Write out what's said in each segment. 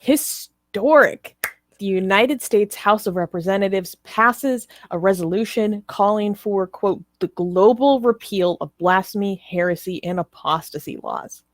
Historic. The United States House of Representatives passes a resolution calling for, quote, the global repeal of blasphemy, heresy, and apostasy laws.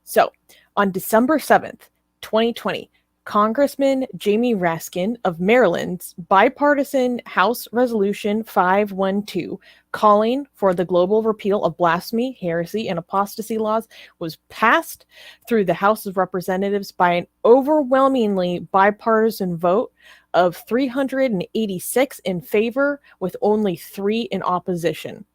So, on December 7th, 2020, Congressman Jamie Raskin of Maryland's bipartisan House Resolution 512 calling for the global repeal of blasphemy, heresy, and apostasy laws was passed through the House of Representatives by an overwhelmingly bipartisan vote of 386 in favor with only 3 in opposition.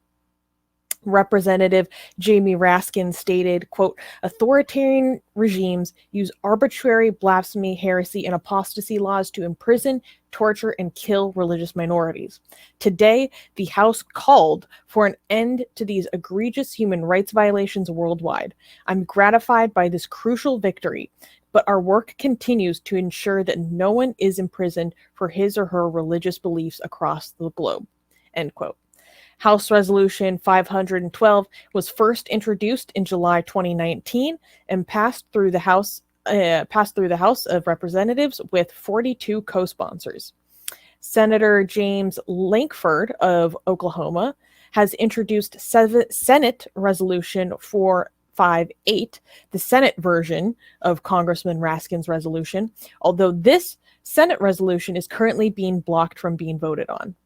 Representative Jamie Raskin stated, quote, authoritarian regimes use arbitrary blasphemy, heresy, and apostasy laws to imprison, torture, and kill religious minorities. Today, the House called for an end to these egregious human rights violations worldwide. I'm gratified by this crucial victory, but our work continues to ensure that no one is imprisoned for his or her religious beliefs across the globe, end quote. House Resolution 512 was first introduced in July 2019 and passed through the House of Representatives with 42 co-sponsors. Senator James Lankford of Oklahoma has introduced Senate Resolution 458, the Senate version of Congressman Raskin's resolution, although this Senate resolution is currently being blocked from being voted on.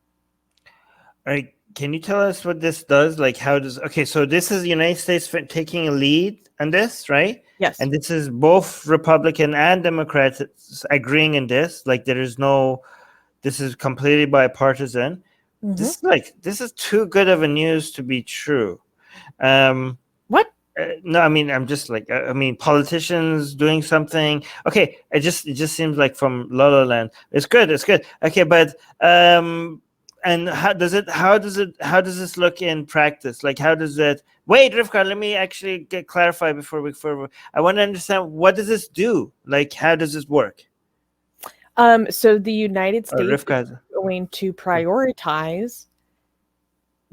All right. Can you tell us what this does? Like, how does... Okay, so this is the United States taking a lead on this, right? Yes. And this is both Republican and Democrats agreeing in this. Like, there is no... This is completely bipartisan. Mm-hmm. This is too good of a news to be true. What? No, I mean, I'm just like... I mean, politicians doing something. Okay, it just seems like from La La Land. It's good. Okay, but... And how does this look in practice? Like, how does it... Wait, Rivka, let me actually clarify before I want to understand, what does this do? Like, how does this work? So the United States is going to prioritize.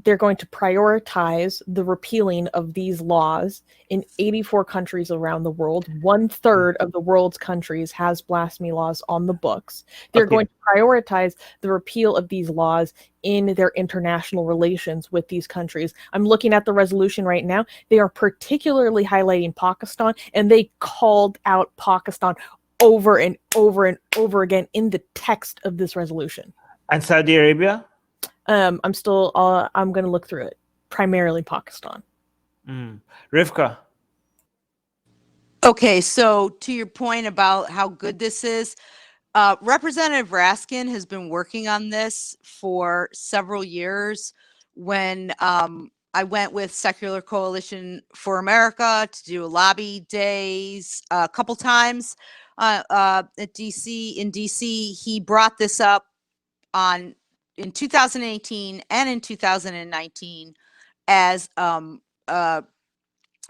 They're going to prioritize the repealing of these laws in 84 countries around the world. 1/3 of the world's countries has blasphemy laws on the books. They're going to prioritize the repeal of these laws in their international relations with these countries. I'm looking at the resolution right now. They are particularly highlighting Pakistan, and they called out Pakistan over and over and over again in the text of this resolution. And Saudi Arabia? I'm going to look through it. Primarily Pakistan. Rivka. Okay, so to your point about how good this is, Representative Raskin has been working on this for several years. When I went with Secular Coalition for America to do lobby days a couple times at DC. In DC, he brought this up in 2018 and in 2019 as a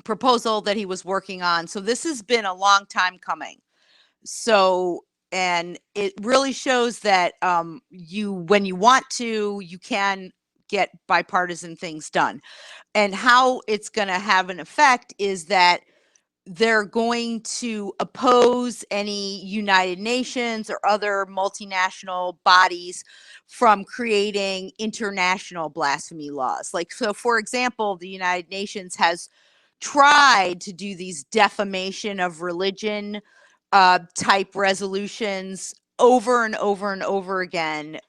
proposal that he was working on. So this has been a long time coming. So, and it really shows that when you want to, you can get bipartisan things done. And how it's going to have an effect is that they're going to oppose any United Nations or other multinational bodies from creating international blasphemy laws. Like, so for example, the United Nations has tried to do these defamation of religion type resolutions over and over and over again.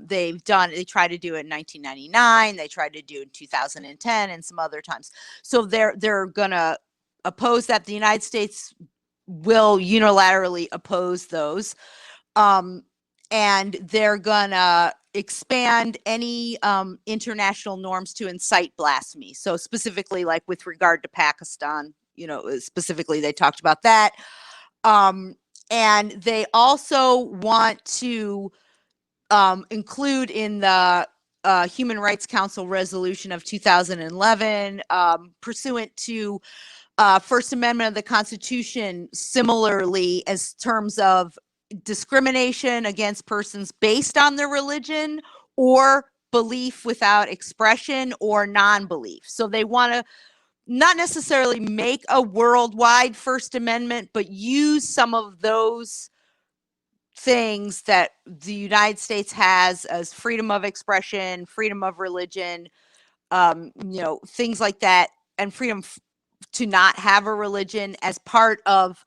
They tried to do it in 1999, they tried to do it in 2010 and some other times. So they're gonna oppose that. The United States will unilaterally oppose those. And they're gonna expand any international norms to incite blasphemy. So specifically, like with regard to Pakistan, specifically they talked about that. And they also want to include in the Human Rights Council resolution of 2011, pursuant to First Amendment of the Constitution, similarly as terms of discrimination against persons based on their religion or belief without expression or non-belief. So they want to not necessarily make a worldwide First Amendment, but use some of those things that the United States has as freedom of expression, freedom of religion, things like that, and freedom to not have a religion as part of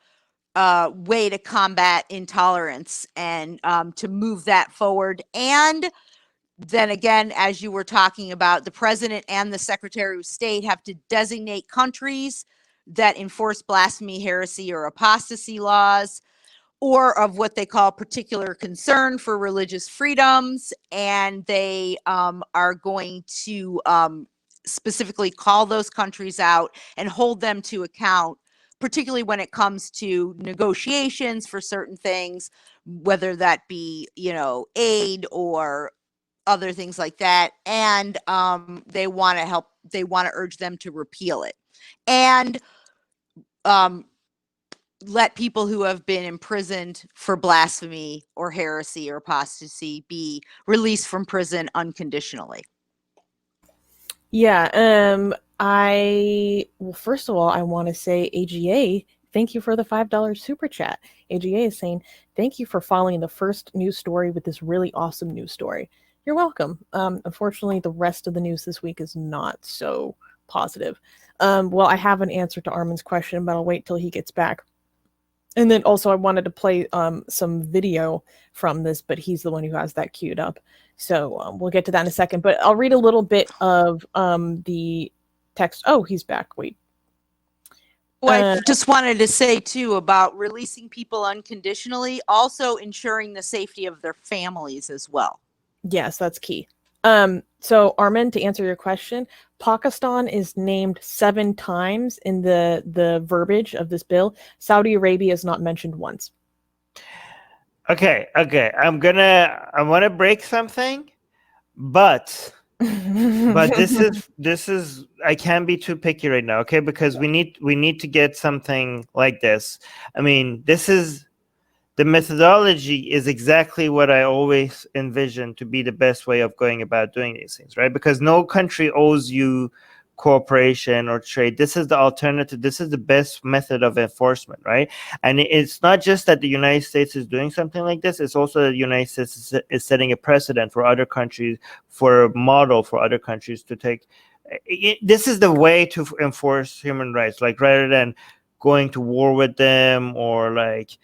a way to combat intolerance and to move that forward. And then again, as you were talking about, the president and the secretary of state have to designate countries that enforce blasphemy, heresy, or apostasy laws, or of what they call particular concern for religious freedoms. And they are going to specifically call those countries out and hold them to account, particularly when it comes to negotiations for certain things, whether that be, aid or other things like that. And they want to urge them to repeal it. And let people who have been imprisoned for blasphemy or heresy or apostasy be released from prison unconditionally. Yeah. First of all, I want to say AGA, thank you for the $5 super chat. AGA is saying, thank you for following the first news story with this really awesome news story. You're welcome. Unfortunately, the rest of the news this week is not so positive. Well, I have an answer to Armin's question, but I'll wait till he gets back. And then also I wanted to play some video from this, but he's the one who has that queued up. So we'll get to that in a second. But I'll read a little bit of the text. Oh, he's back. Wait. Well, I just wanted to say, too, about releasing people unconditionally, also ensuring the safety of their families as well. Yes, that's key. So Armin, to answer your question, Pakistan is named 7 times in the verbiage of this bill. Saudi Arabia is not mentioned once. Okay. I want to break something, but this is I can't be too picky right now, okay? Because we need to get something like this. I mean, the methodology is exactly what I always envisioned to be the best way of going about doing these things, right? Because no country owes you cooperation or trade. This is the alternative. This is the best method of enforcement, right? And it's not just that the United States is doing something like this. It's also that the United States is setting a precedent for other countries, for a model for other countries to take. This is the way to enforce human rights, like rather than going to war with them or like,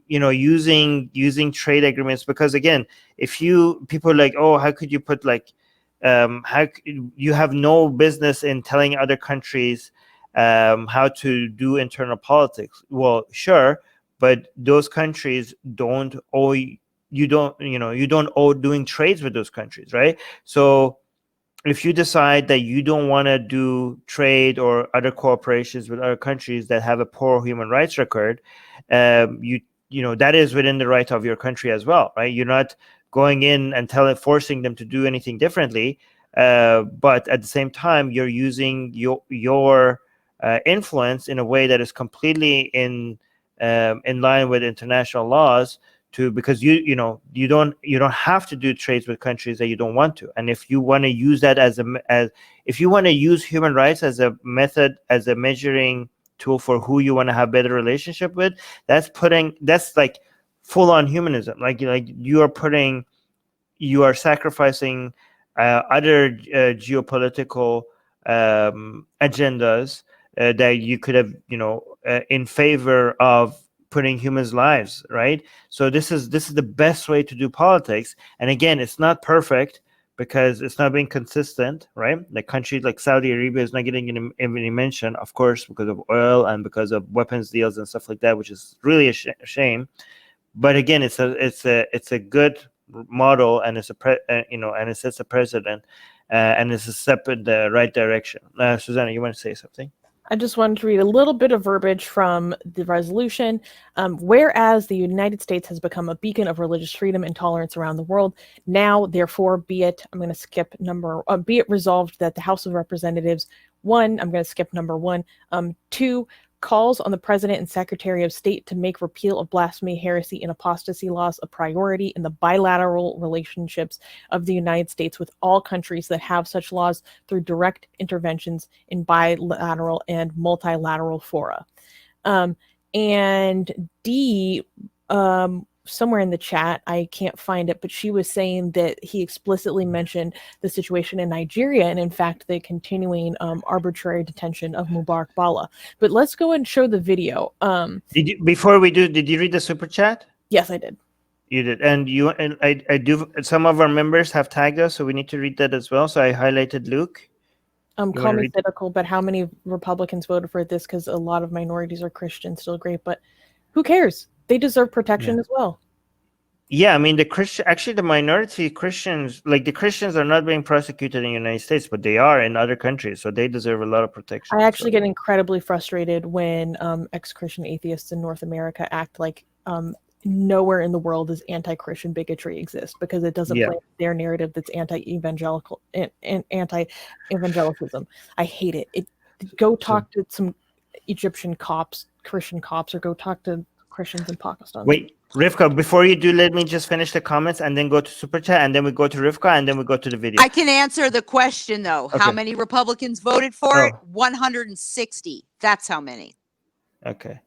using trade agreements. Because again, if people are like, oh, how could you put like, you have no business in telling other countries how to do internal politics. Well, sure, but those countries don't owe you don't owe doing trades with those countries, right? So if you decide that you don't want to do trade or other cooperations with other countries that have a poor human rights record, that is within the right of your country as well, right? You're not going in and forcing them to do anything differently, but at the same time, you're using your influence in a way that is completely in line with international laws. Because you don't have to do trades with countries that you don't want to. And if you want to use that if you want to use human rights as a method, as a measuring tool for who you want to have better relationship with, that's like full on humanism. Like you are sacrificing other geopolitical agendas that you could have, in favor of putting humans' lives, right? So this is the best way to do politics. And again, it's not perfect because it's not being consistent, right? Like countries like Saudi Arabia is not getting any mention, of course, because of oil and because of weapons deals and stuff like that, which is really a shame. But again, it's a good model, and it's and it sets a precedent, and it's a step in the right direction. Susanna, you want to say something? I just wanted to read a little bit of verbiage from the resolution. Whereas the United States has become a beacon of religious freedom and tolerance around the world, now, therefore, be it resolved that the House of Representatives, 1, I'm going to skip number 1, 2, calls on the President and Secretary of State to make repeal of blasphemy, heresy, and apostasy laws a priority in the bilateral relationships of the United States with all countries that have such laws through direct interventions in bilateral and multilateral fora. And D, somewhere in the chat, I can't find it, but she was saying that he explicitly mentioned the situation in Nigeria and, in fact, the continuing arbitrary detention of Mubarak Bala. But let's go and show the video. Before we do, did you read the super chat? Yes, I did. You did, and I do. Some of our members have tagged us, so we need to read that as well. So I highlighted Luke. Call me cynical, but how many Republicans voted for this? Because a lot of minorities are Christians, still great, but who cares? They deserve protection as well. Yeah, I mean, the minority Christians, like the Christians are not being prosecuted in the United States, but they are in other countries, so they deserve a lot of protection. I actually get incredibly frustrated when ex-Christian atheists in North America act like nowhere in the world does anti-Christian bigotry exist, because it doesn't play their narrative that's anti-evangelical and anti-evangelicism. I hate it. Go talk to some Egyptian cops, Christian cops, or go talk to Christians in Pakistan. Wait, Rivka, before you do, let me just finish the comments and then go to super chat, and then we go to Rivka, and then we go to the video. I can answer the question though. Okay. How many Republicans voted for it? 160. That's how many. Okay,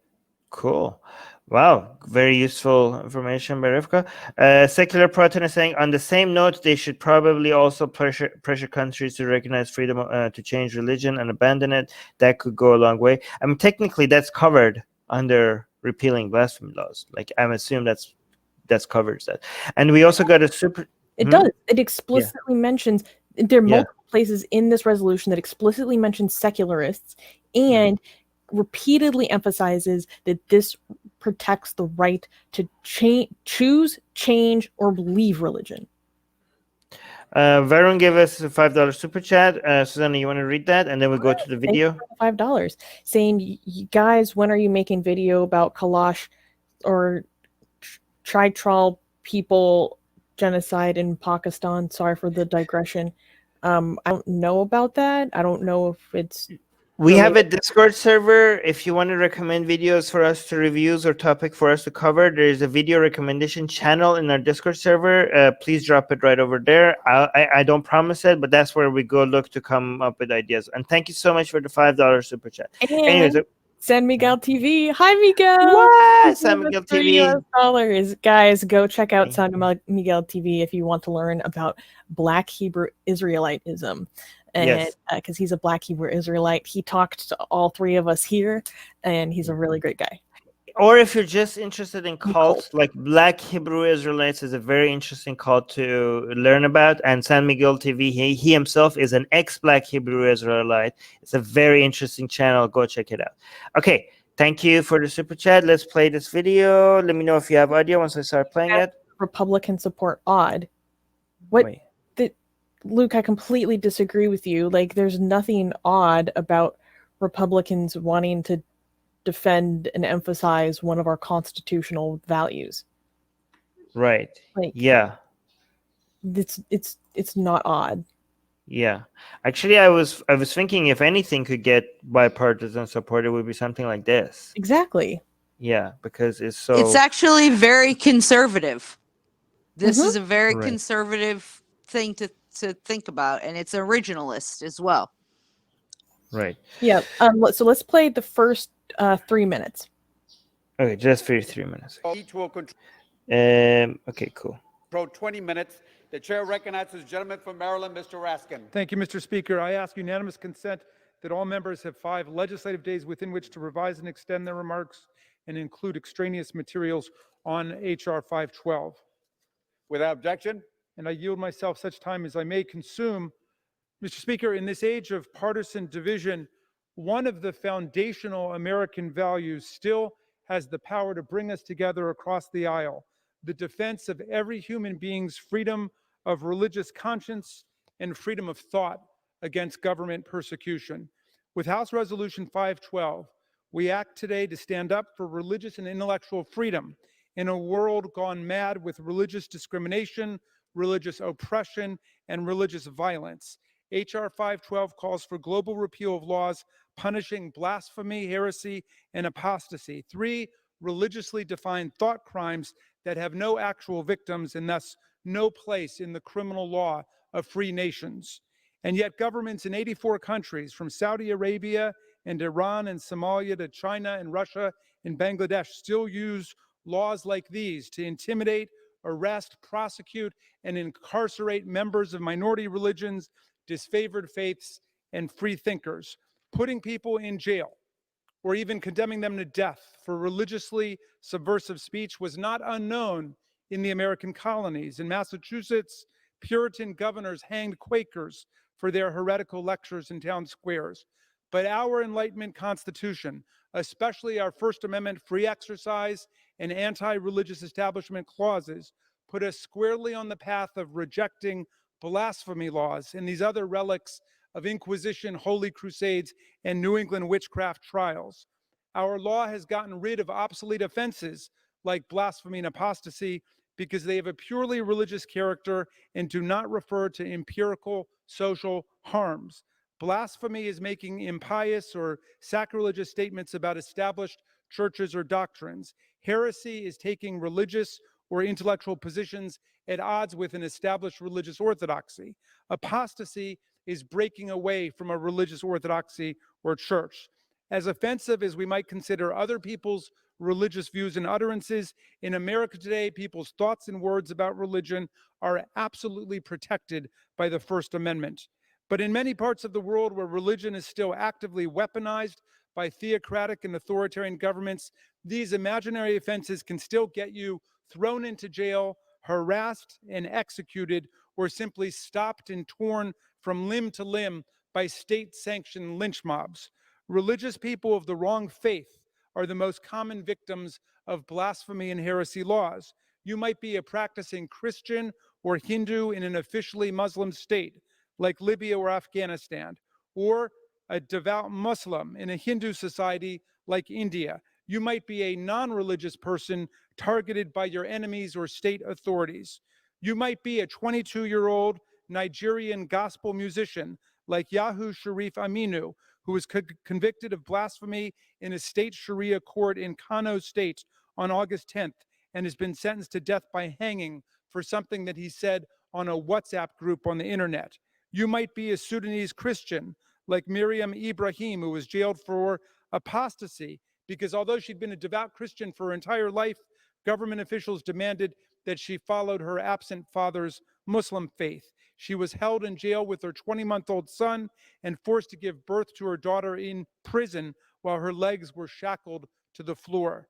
cool. Wow, very useful information by Rivka. Secular Proton is saying, on the same note, they should probably also pressure countries to recognize freedom to change religion and abandon it. That could go a long way. I mean, technically, that's covered under repealing blasphemy laws. Like, I'm assuming that's covers that. And we also got a super. It does. It explicitly mentions, there are multiple places in this resolution that explicitly mentions secularists, and repeatedly emphasizes that this protects the right to choose, change, or leave religion. Varun gave us a $5 super chat. Susanna, you want to read that, and then we go to the video? $5, saying, you guys, when are you making video about Kalash or Chitral people genocide in Pakistan? Sorry for the digression. I don't know about that. I don't know if it's... We have a Discord server. If you want to recommend videos for us to reviews or topic for us to cover, there is a video recommendation channel in our Discord server. Please drop it right over there. I don't promise it, but that's where we go look to come up with ideas. And thank you so much for the $5 super chat. Anyways, San Miguel TV. Hi, Miguel. What? San Miguel TV. $3. Guys, go check out San Miguel TV if you want to learn about Black Hebrew Israelitism. And because he's a Black Hebrew Israelite, he talked to all three of us here, and he's a really great guy. Or if you're just interested in cults, like Black Hebrew Israelites is a very interesting cult to learn about. And San Miguel TV, he himself is an ex-Black Hebrew Israelite. It's a very interesting channel. Go check it out. Okay, thank you for the super chat. Let's play this video. Let me know if you have audio once I start playing it. Republican support odd. What? Wait. Luke, I completely disagree with you. Like, there's nothing odd about Republicans wanting to defend and emphasize one of our constitutional values. Right. Like, yeah. It's not odd. Yeah. Actually, I was thinking if anything could get bipartisan support, it would be something like this. Exactly. Yeah, because it's actually very conservative. This is a very conservative thing to think about, and it's originalist as well. Right. Yeah. So let's play the first 3 minutes. Okay, just for 3 minutes. Each will control. Okay, cool. 20 minutes. The chair recognizes the gentleman from Maryland, Mr. Raskin. Thank you, Mr. Speaker. I ask unanimous consent that all members have 5 legislative days within which to revise and extend their remarks and include extraneous materials on H.R. 512. Without objection. And I yield myself such time as I may consume. Mr. Speaker, in this age of partisan division, one of the foundational American values still has the power to bring us together across the aisle: the defense of every human being's freedom of religious conscience and freedom of thought against government persecution. With House Resolution 512, we act today to stand up for religious and intellectual freedom in a world gone mad with religious discrimination, religious oppression, and religious violence. H.R. 512 calls for global repeal of laws punishing blasphemy, heresy, and apostasy, 3 religiously defined thought crimes that have no actual victims and thus no place in the criminal law of free nations. And yet governments in 84 countries, from Saudi Arabia and Iran and Somalia to China and Russia and Bangladesh, still use laws like these to intimidate, arrest, prosecute, and incarcerate members of minority religions, disfavored faiths, and free thinkers, putting people in jail or even condemning them to death for religiously subversive speech was not unknown in the American colonies. In Massachusetts, Puritan governors hanged Quakers for their heretical lectures in town squares. But our Enlightenment Constitution, especially our First Amendment free exercise and anti-religious establishment clauses, put us squarely on the path of rejecting blasphemy laws and these other relics of Inquisition, Holy Crusades, and New England witchcraft trials. Our law has gotten rid of obsolete offenses like blasphemy and apostasy because they have a purely religious character and do not refer to empirical social harms. Blasphemy is making impious or sacrilegious statements about established churches or doctrines. Heresy is taking religious or intellectual positions at odds with an established religious orthodoxy. Apostasy is breaking away from a religious orthodoxy or church. As offensive as we might consider other people's religious views and utterances, in America today, people's thoughts and words about religion are absolutely protected by the First Amendment. But in many parts of the world where religion is still actively weaponized by theocratic and authoritarian governments, these imaginary offenses can still get you thrown into jail, harassed and executed, or simply stopped and torn from limb to limb by state-sanctioned lynch mobs. Religious people of the wrong faith are the most common victims of blasphemy and heresy laws. You might be a practicing Christian or Hindu in an officially Muslim state, like Libya or Afghanistan, or a devout Muslim in a Hindu society like India. You might be a non-religious person targeted by your enemies or state authorities. You might be a 22-year-old Nigerian gospel musician like Yahu Sharif Aminu, who was convicted of blasphemy in a state Sharia court in Kano State on August 10th and has been sentenced to death by hanging for something that he said on a WhatsApp group on the internet. You might be a Sudanese Christian like Miriam Ibrahim, who was jailed for apostasy because although she'd been a devout Christian for her entire life, government officials demanded that she followed her absent father's Muslim faith. She was held in jail with her 20-month-old son and forced to give birth to her daughter in prison while her legs were shackled to the floor.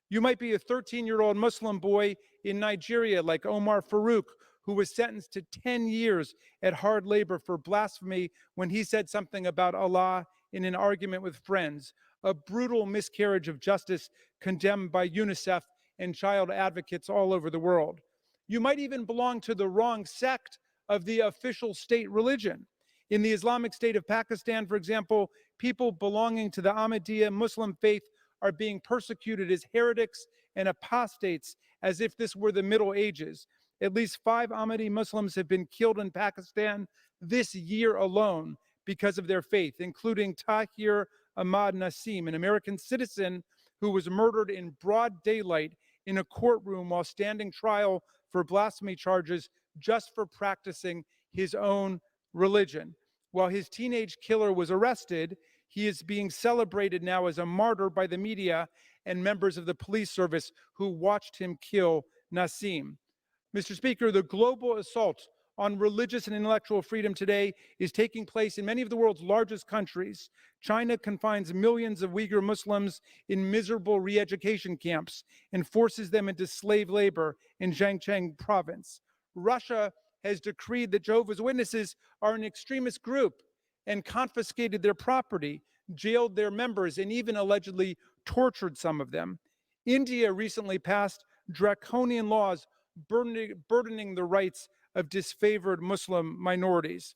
You might be a 13-year-old Muslim boy in Nigeria like Omar Farouk, who was sentenced to 10 years at hard labor for blasphemy when he said something about Allah in an argument with friends, a brutal miscarriage of justice condemned by UNICEF and child advocates all over the world. You might even belong to the wrong sect of the official state religion. In the Islamic State of Pakistan, for example, people belonging to the Ahmadiyya Muslim faith are being persecuted as heretics and apostates as if this were the Middle Ages. At least 5 Ahmadi Muslims have been killed in Pakistan this year alone because of their faith, including Tahir Ahmad Nasim, an American citizen who was murdered in broad daylight in a courtroom while standing trial for blasphemy charges just for practicing his own religion. While his teenage killer was arrested, he is being celebrated now as a martyr by the media and members of the police service who watched him kill Nasim. Mr. Speaker, the global assault on religious and intellectual freedom today is taking place in many of the world's largest countries. China confines millions of Uyghur Muslims in miserable re-education camps and forces them into slave labor in Zhejiang province. Russia has decreed that Jehovah's Witnesses are an extremist group and confiscated their property, jailed their members, and even allegedly tortured some of them. India recently passed draconian laws burdening the rights of disfavored Muslim minorities.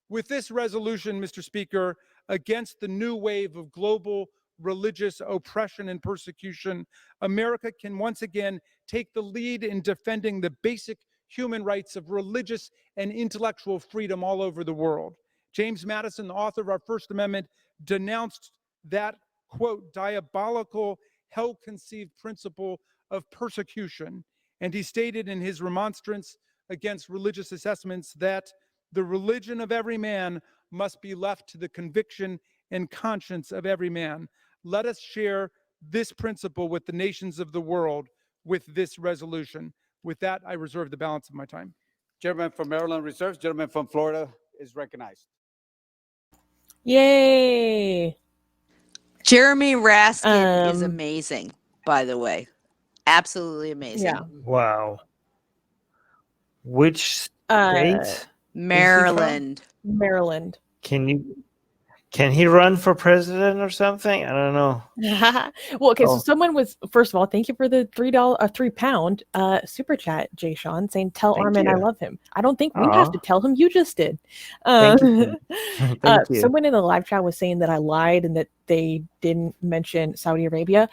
With this resolution, Mr. Speaker, against the new wave of global religious oppression and persecution, America can once again take the lead in defending the basic human rights of religious and intellectual freedom all over the world. James Madison, the author of our First Amendment, denounced that, quote, diabolical, hell-conceived principle of persecution. And he stated in his remonstrance against religious assessments that the religion of every man must be left to the conviction and conscience of every man. Let us share this principle with the nations of the world with this resolution. With that, I reserve the balance of my time. Gentleman from Maryland reserves. Gentleman from Florida is recognized. Yay! Jeremy Raskin is Um, amazing, by the way. Absolutely amazing. Yeah. Wow. Which Uh, state? Maryland. Maryland. Can he run for president or something? I don't know. Well, okay, so Oh. someone was, first of all, thank you for the £3 super chat, Jay Sean, saying tell Thank Armin I you. love him. I don't think we Aw. have to tell him, you just did. Thank you. Thank you. Someone in the live chat was saying that I lied and that they didn't mention Saudi Arabia.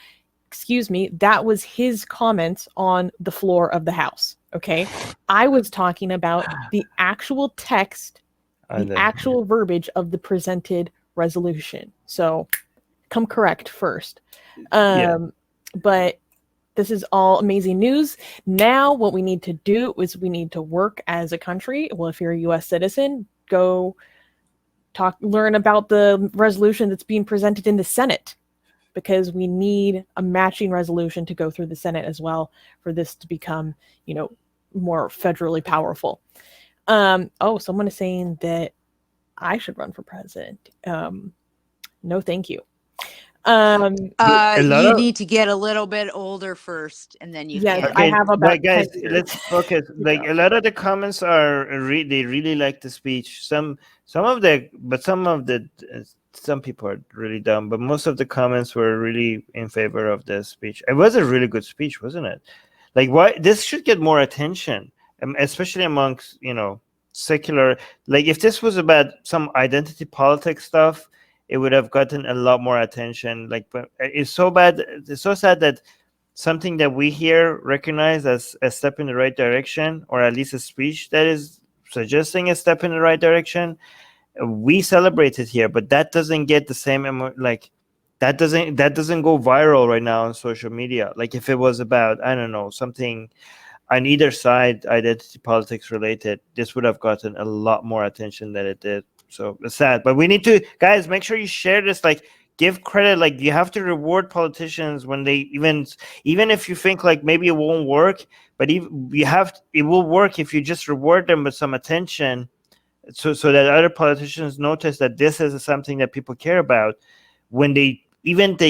Excuse me, that was his comments on the floor of the House. Okay, I was talking about the actual text, the actual verbiage of the presented resolution. So come correct first. But this is all amazing news. Now what we need to do is we need to work as a country. Well, if you're a US citizen, go learn about the resolution that's being presented in the Senate, because we need a matching resolution to go through the Senate as well for this to become, more federally powerful. Oh, someone is saying that I should run for president. No, thank you. You need to get a little bit older first, and then you Yes, can. I have about but guys, 10 years. let's focus. Like a lot of the comments are they really like the speech. Some people are really dumb, but most of the comments were really in favor of the speech. It was a really good speech, wasn't it? Like, why this should get more attention, especially amongst secular. Like, if this was about some identity politics stuff, it would have gotten a lot more attention. Like, but it's so bad. It's so sad that something that we here recognize as a step in the right direction, or at least a speech that is suggesting a step in the right direction, we celebrate it here, but that doesn't get the same that doesn't go viral right now on social media. Like, if it was about, I don't know, something on either side, identity politics related, this would have gotten a lot more attention than it did. So it's sad, but we need to, guys, make sure you share this. Like, give credit. Like, you have to reward politicians when they even if you think like maybe it won't work, but it will work if you just reward them with some attention, so that other politicians notice that this is something that people care about. When they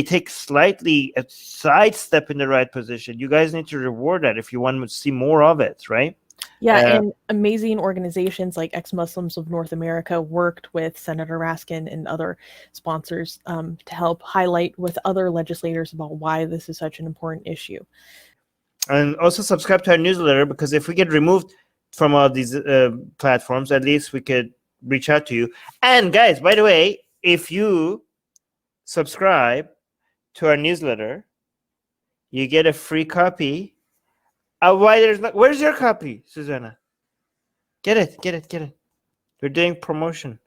take slightly a sidestep in the right position, you guys need to reward that if you want to see more of it, right? Yeah, and amazing organizations like Ex-Muslims of North America worked with Senator Raskin and other sponsors to help highlight with other legislators about why this is such an important issue. And also subscribe to our newsletter, because if we get removed from all these platforms, at least we could reach out to you. And guys, by the way, if you subscribe to our newsletter, you get a free copy. Where's your copy, Susanna? Get it. We're doing promotion.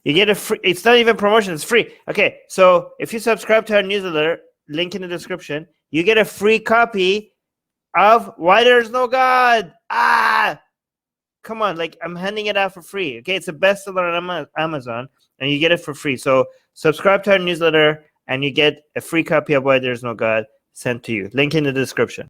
You get a free. It's not even promotion. It's free. Okay, so if you subscribe to our newsletter, link in the description, you get a free copy of Why There's No God. Come on, like, I'm handing it out for free. Okay, it's a bestseller on Amazon, and you get it for free. So subscribe to our newsletter, and you get a free copy of Why There's No God sent to you. Link in the description.